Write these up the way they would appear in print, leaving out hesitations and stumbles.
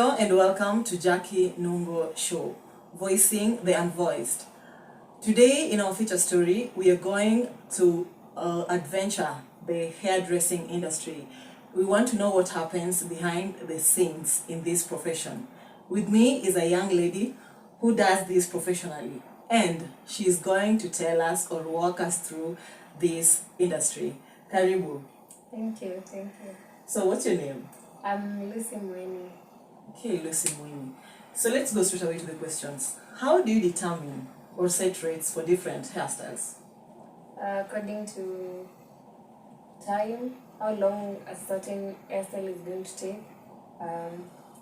Hello and welcome to Jackie Nungo Show, voicing the unvoiced. Today in our feature story, we are going to adventure the hairdressing industry. We want to know what happens behind the scenes in this profession. With me is a young lady who does this professionally, and she is going to tell us or walk us through this industry. Karibu. Thank you. So what's your name? I'm Lucy Mweni. Okay, Lucy Mwini. So let's go straight away to the questions. How do you determine or set rates for different hairstyles? According to time, how long a certain hairstyle is going to take.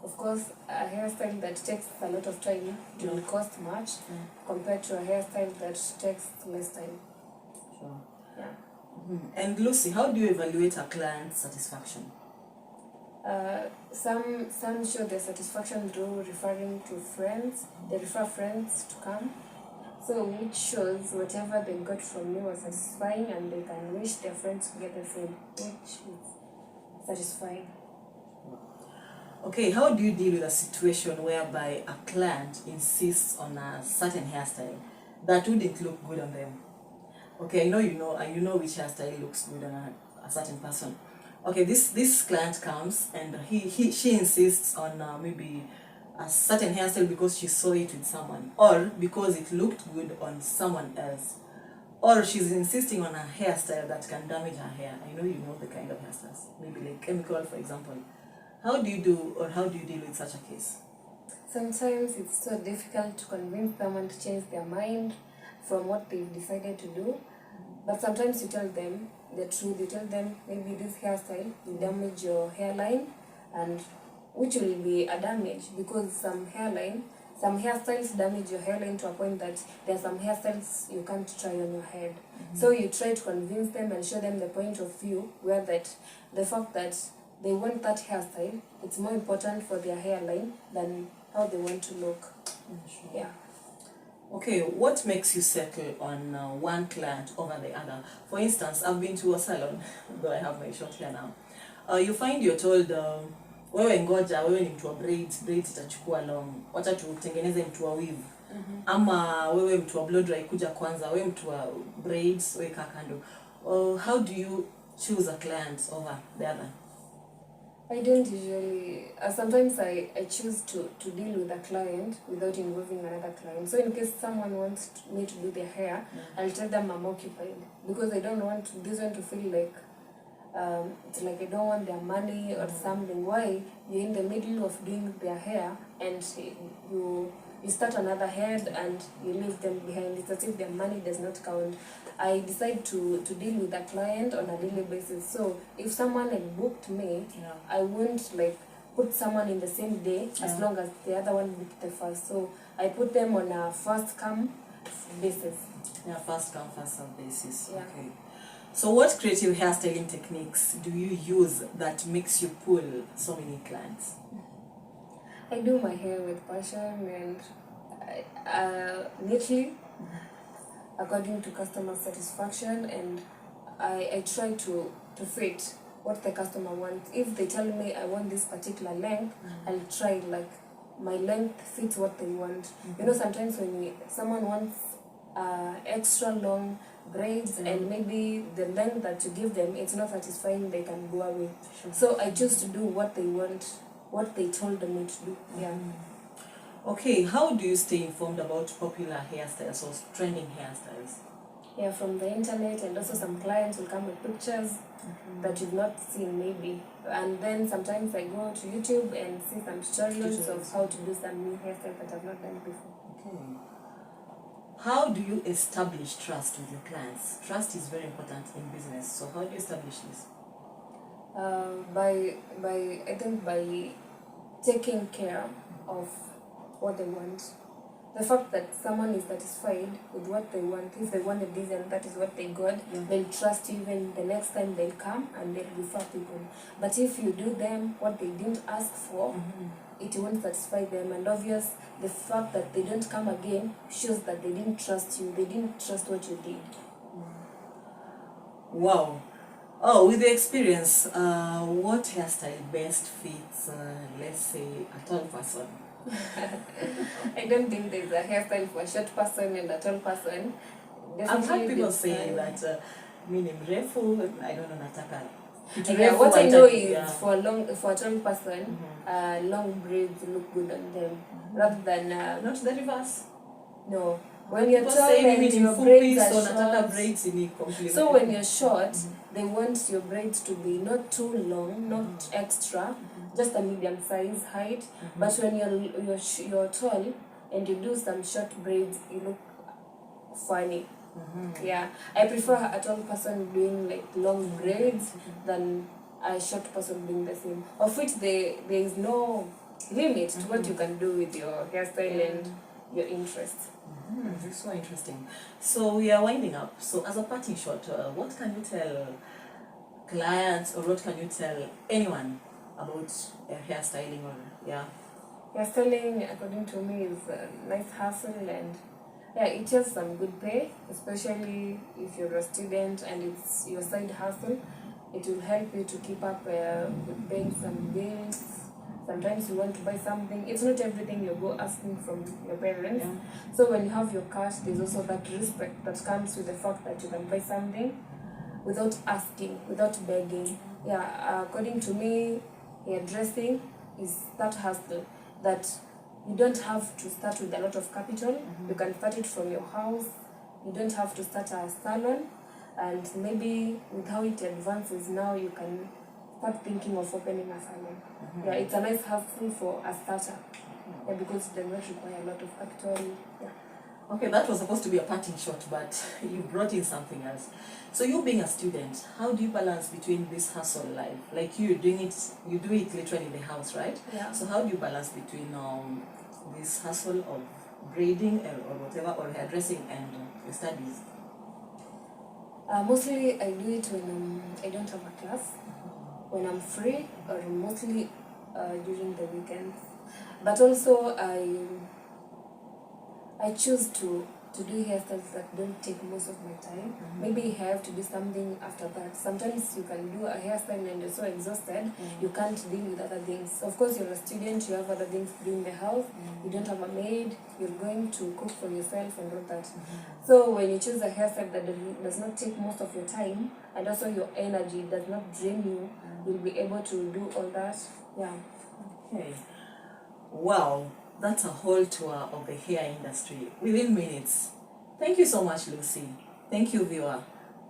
Of course, a hairstyle that takes a lot of time will cost much compared to a hairstyle that takes less time. Sure. Yeah. And Lucy, how do you evaluate a client's satisfaction? Some show their satisfaction through referring to friends. They refer friends to come. So which shows whatever they got from you was satisfying, and they can wish their friends to get the same, which is satisfying. Okay, how do you deal with a situation whereby a client insists on a certain hairstyle that wouldn't look good on them? Okay, I know you know which hairstyle looks good on a certain person. Okay, this client comes and she insists on maybe a certain hairstyle because she saw it with someone, or because it looked good on someone else, or she's insisting on a hairstyle that can damage her hair. I know you know the kind of hairstyles, maybe like chemical, for example. How do you deal with such a case? Sometimes it's so difficult to convince someone to change their mind from what they've decided to do. But sometimes you tell them the truth. You tell them maybe this hairstyle will damage your hairline, and which will be a damage, because some hairstyles damage your hairline to a point that there are some hairstyles you can't try on your head. So you try to convince them and show them the point of view where that the fact that they want that hairstyle, it's more important for their hairline than how they want to look. Sure. Yeah. Okay, what makes you settle on one client over the other? For instance, I've been to a salon, though I have my short hair now. You find you're told, wewe ngoja, wewe ni mtu wa braids itachukua long, wacha tutengeneze mtu wa weave. Ama wewe mtu wa blow dry kuja kwanza, wewe mtu wa braids, wewe kaa kando. How do you choose a client over the other? I don't usually, sometimes I choose to deal with a client without involving another client. So in case someone wants me to do their hair, I'll tell them I'm occupied, because I don't want this one to feel like, it's like I don't want their money or something. Why? You're in the middle of doing their hair and you start another head and you leave them behind. It's as if their money does not count. I decide to deal with a client on a daily basis. So if someone had booked me, I won't like put someone in the same day as long as the other one booked the first. So I put them on a first come basis. Yeah, first come, first serve basis. Yeah. Okay. So what creative hairstyling techniques do you use that makes you pull so many clients? I do my hair with passion and neatly, according to customer satisfaction, and I try to fit what the customer wants. If they tell me I want this particular length, I'll try like my length fits what they want. You know, sometimes when someone wants extra long braids and maybe the length that you give them, it's not satisfying, they can go away. Sure. So I choose to do what they want, what they told me to do. Yeah. Okay, how do you stay informed about popular hairstyles or trending hairstyles? Yeah, from the internet, and also some clients will come with pictures that you've not seen maybe. And then sometimes I go to YouTube and see some tutorials of how to do some new hairstyles that I've not done before. Okay. How do you establish trust with your clients? Trust is very important in business. So how do you establish this? I think by taking care of what they want. The fact that someone is satisfied with what they want, if they wanted this and that is what they got, they'll trust you even the next time they'll come and they'll refer people. But if you do them what they didn't ask for, it won't satisfy them. And obvious, the fact that they don't come again shows that they didn't trust you, they didn't trust what you did. Wow. Oh, with the experience, what hairstyle best fits, let's say, a tall person? I don't think there's a hairstyle for a short person and a tall person. I've heard people there's, say that mimi mrefu, I don't know, nataka. Kitu yeah, refu what I know wanataka- is yeah. for a tall person, long braids look good on them rather than Not the reverse. no. When you're People tall say and mimi ni your mfupi, braids are so nataka short, braids ni compliment. so when you're short, they want your braids to be not too long, not extra, just a medium size height. But when you're tall and you do some short braids, you look funny. Yeah, I prefer a tall person doing like long braids than a short person doing the same. Of which there is no limit to what you can do with your hairstyle and your interests. This is so interesting. So we are winding up. So as a parting shot, what can you tell clients or what can you tell anyone about hairstyling or yeah? Hairstyling, according to me, is a nice hustle and yeah, it has some good pay, especially if you're a student and it's your side hustle. It will help you to keep up with paying some bills. Sometimes you want to buy something. It's not everything you go asking from your parents. Yeah. So when you have your cash, there's also that respect that comes with the fact that you can buy something without asking, without begging. Yeah, according to me, hairdressing is that hustle that you don't have to start with a lot of capital. You can start it from your house. You don't have to start a salon. And maybe with how it advances now, you can start thinking of opening a salon. Yeah, it's a nice hustle for a starter. Yeah, because it does not require a lot of capital. Yeah. Okay, that was supposed to be a parting shot, but you brought in something else. So you being a student, how do you balance between this hustle life? Like you do it literally in the house, right? Yeah. So how do you balance between this hustle of braiding or whatever, or hairdressing and your studies? Mostly I do it when I don't have a class, when I'm free, or mostly during the weekends. But also I choose to do hairstyles that don't take most of my time. Maybe I have to do something after that. Sometimes you can do a hairstyle and you're so exhausted, you can't deal with other things. Of course, you're a student, you have other things to do in the house, you don't have a maid, you're going to cook for yourself and all that. So when you choose a hairstyle that does not take most of your time, and also your energy does not drain you, you'll be able to do all that. Yeah. Okay. Wow, that's a whole tour of the hair industry within minutes. Thank you so much, Lucy. Thank you, viewer.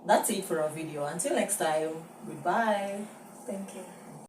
That's it for our video. Until next time, goodbye. Thank you.